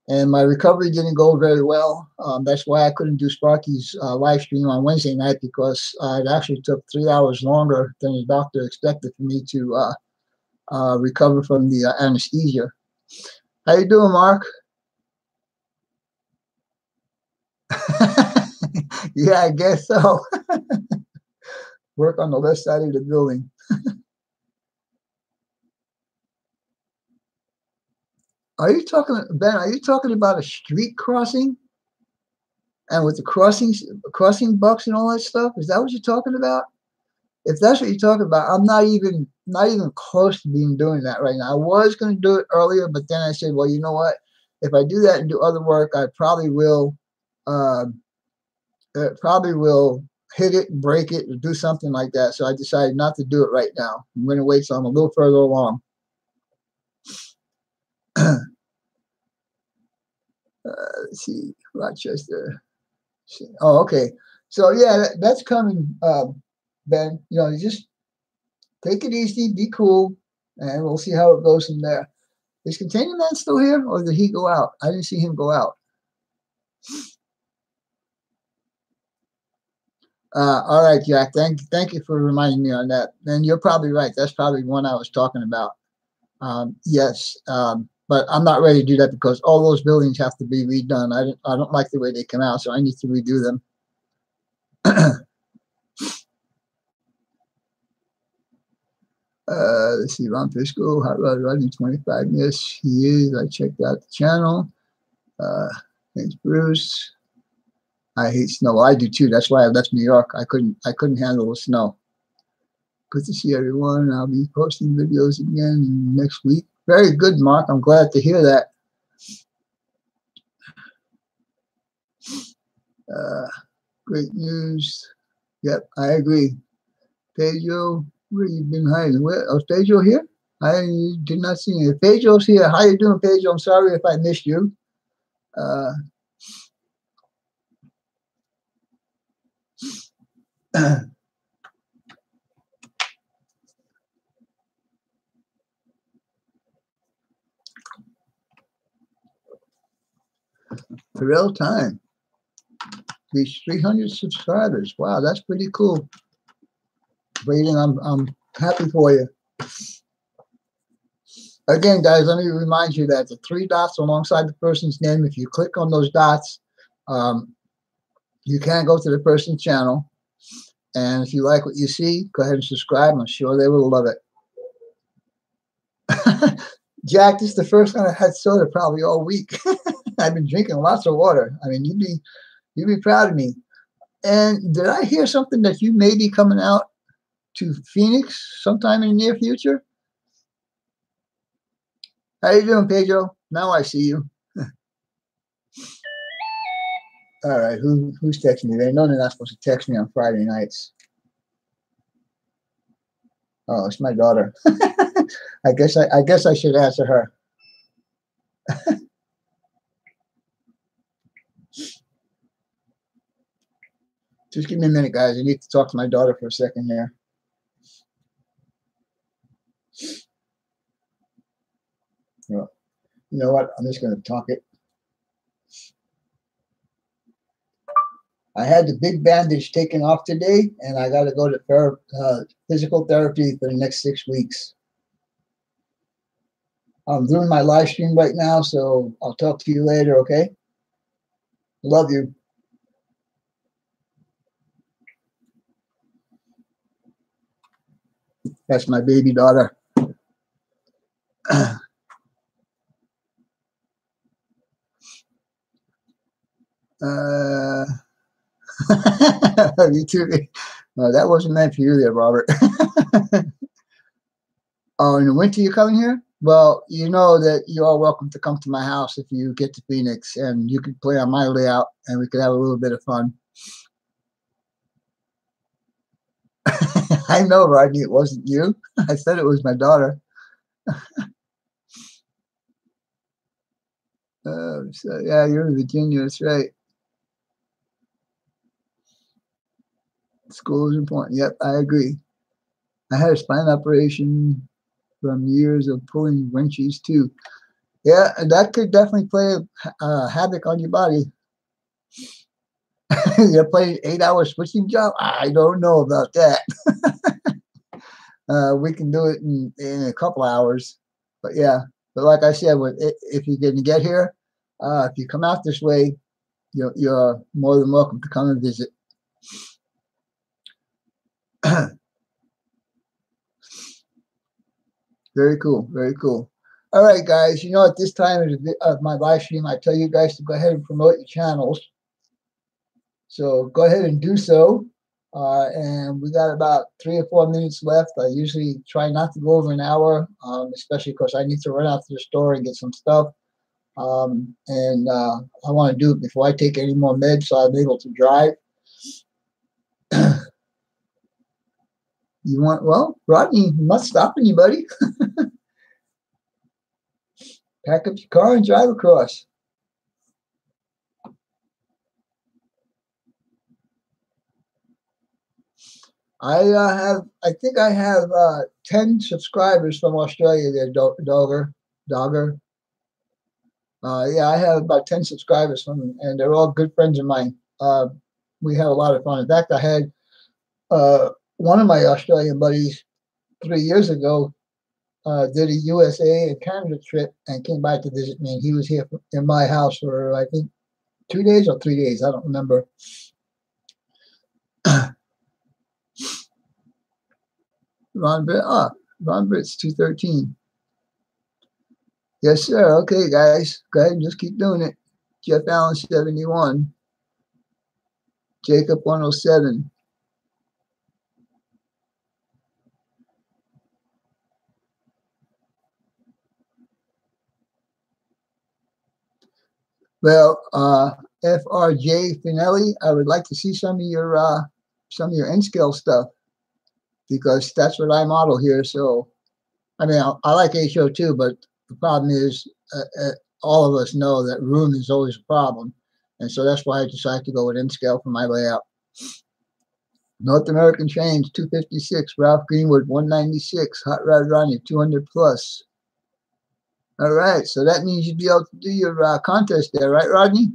And my recovery didn't go very well. That's why I couldn't do Sparky's live stream on Wednesday night, because it actually took 3 hours longer than the doctor expected for me to recover from the anesthesia. How you doing, Mark? Yeah, I guess so. Work on the left side of the building. Are you talking, Ben? Are you talking about a street crossing, and with the crossing bucks and all that stuff? Is that what you're talking about? If that's what you're talking about, I'm not even close to doing that right now. I was going to do it earlier, but then I said, well, you know what? If I do that and do other work, I probably will hit it and break it or do something like that. So I decided not to do it right now. I'm going to wait till I'm a little further along. Let's see, Rochester. Oh, okay. So yeah, that's coming, Ben. You know, just take it easy, be cool, and we'll see how it goes from there. Is Container Man still here, or did he go out? I didn't see him go out. All right, Jack. Thank you for reminding me on that. And you're probably right. That's probably one I was talking about. Yes, but I'm not ready to do that because all those buildings have to be redone. I don't like the way they come out, so I need to redo them. Let's see, Ron Fisco, Hot Rod Running 25. Yes, he is. I checked out the channel. Thanks, Bruce. I hate snow. I do too. That's why I left New York. I couldn't handle the snow. Good to see everyone. I'll be posting videos again next week. Very good, Mark. I'm glad to hear that. Great news. Yep, I agree. Pedro, where you been hiding? Where? Oh, is Pedro here? I did not see you. Pedro's here. How you doing, Pedro? I'm sorry if I missed you. Real time. Reached 300 subscribers. Wow, that's pretty cool. Brayden, I'm happy for you. Again, guys, let me remind you that the 3 dots alongside the person's name, if you click on those dots, you can go to the person's channel. And if you like what you see, go ahead and subscribe. I'm sure they will love it. Jack, this is the first time I've had soda probably all week. I've been drinking lots of water. I mean, you'd be proud of me. And did I hear something that you may be coming out to Phoenix sometime in the near future? How you doing, Pedro? Now I see you. All right, who's texting me? They know they're not supposed to text me on Friday nights. Oh, it's my daughter. I guess I should answer her. Just give me a minute, guys. I need to talk to my daughter for a second here. Well, you know what? I'm just going to talk it. I had the big bandage taken off today, and I got to go to physical therapy for the next 6 weeks. I'm doing my live stream right now, so I'll talk to you later, okay? Love you. That's my baby daughter. Me too. No, that wasn't meant for you there, Robert. Oh, in the winter you're coming here? Well, you know that you are welcome to come to my house if you get to Phoenix, and you could play on my layout, and we could have a little bit of fun. I know, Rodney, it wasn't you. I said it was my daughter. So yeah, you're in Virginia, that's right. School is important. Yep, I agree. I had a spine operation from years of pulling wrenches too. Yeah, and that could definitely play havoc on your body. You're playing 8-hour switching job? I don't know about that. We can do it in a couple hours. But yeah, but like I said, if you're going to get here, if you come out this way, you're more than welcome to come and visit. Very cool. Very cool. All right, guys. You know, at this time of my live stream, I tell you guys to go ahead and promote your channels. So go ahead and do so. And we got about 3 or 4 minutes left. I usually try not to go over an hour, especially because I need to run out to the store and get some stuff. And I want to do it before I take any more meds so I'm able to drive. You want, well, Rodney, I'm not stopping you, buddy. Pack up your car and drive across. I think I have 10 subscribers from Australia there, Dogger. Yeah, I have about 10 subscribers from them, and they're all good friends of mine. We had a lot of fun. In fact, I had one of my Australian buddies 3 years ago did a USA and Canada trip and came by to visit me, and he was here in my house for, I think, 2 days or 3 days. I don't remember. Ron Britt's 213. Yes, sir. Okay, guys. Go ahead and just keep doing it. Jeff Allen 71. Jacob 107. Well, FRJ Finelli, I would like to see some of your N-scale stuff, because that's what I model here. So, I mean, I like HO too, but the problem is all of us know that room is always a problem. And so that's why I decided to go with N-scale for my layout. North American Chains 256, Ralph Greenwood 196, Hot Rod Ronnie 200 plus. All right, so that means you'd be able to do your contest there, right, Rodney?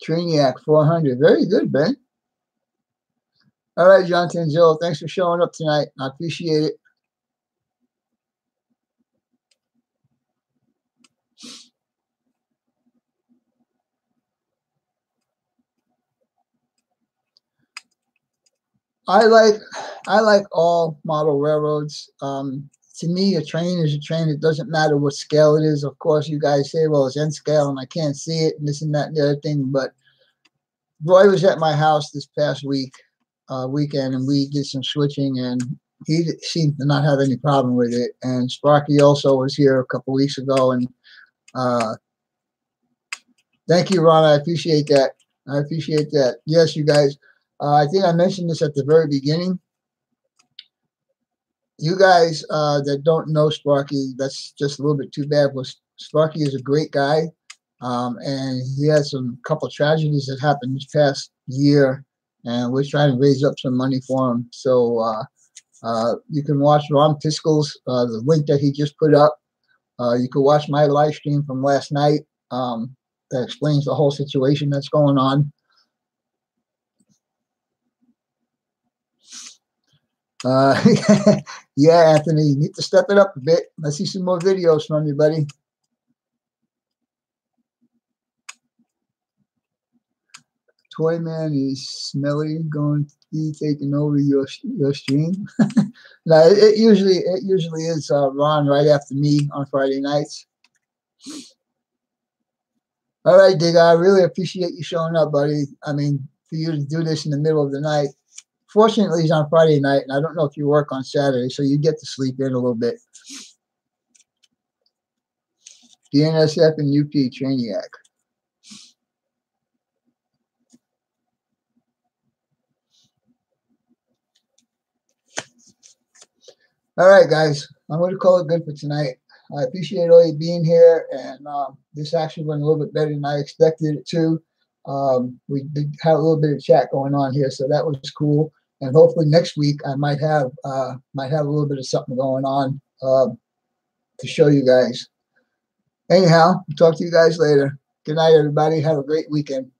Triniac 400, very good, Ben. All right, John Tanzillo, thanks for showing up tonight. I appreciate it. I like all model railroads. To me, a train is a train. It doesn't matter what scale it is. Of course, you guys say, well, it's N scale and I can't see it and this and that and the other thing. But Roy was at my house this past weekend, and we did some switching, and he seemed to not have any problem with it. And Sparky also was here a couple weeks ago, and thank you, Ron. I appreciate that. I appreciate that. Yes, you guys. I think I mentioned this at the very beginning. You guys that don't know Sparky, that's just a little bit too bad. But Sparky is a great guy, and he had some couple tragedies that happened this past year, and we're trying to raise up some money for him. So you can watch Ron Piskel's the link that he just put up. You can watch my live stream from last night that explains the whole situation that's going on. Yeah, Anthony, you need to step it up a bit. Let's see some more videos from you, buddy. Toyman is smelly going to be taking over your stream. No, it usually is Ron right after me on Friday nights. All right, Digga, I really appreciate you showing up, buddy. I mean, for you to do this in the middle of the night. Fortunately, it's on Friday night, and I don't know if you work on Saturday, so you get to sleep in a little bit. DNSF and UP Trainiac. All right, guys, I'm going to call it good for tonight. I appreciate all you being here, and this actually went a little bit better than I expected it to. We did have a little bit of chat going on here, so that was cool. And hopefully next week I might have a little bit of something going on to show you guys. Anyhow, talk to you guys later. Good night, everybody. Have a great weekend.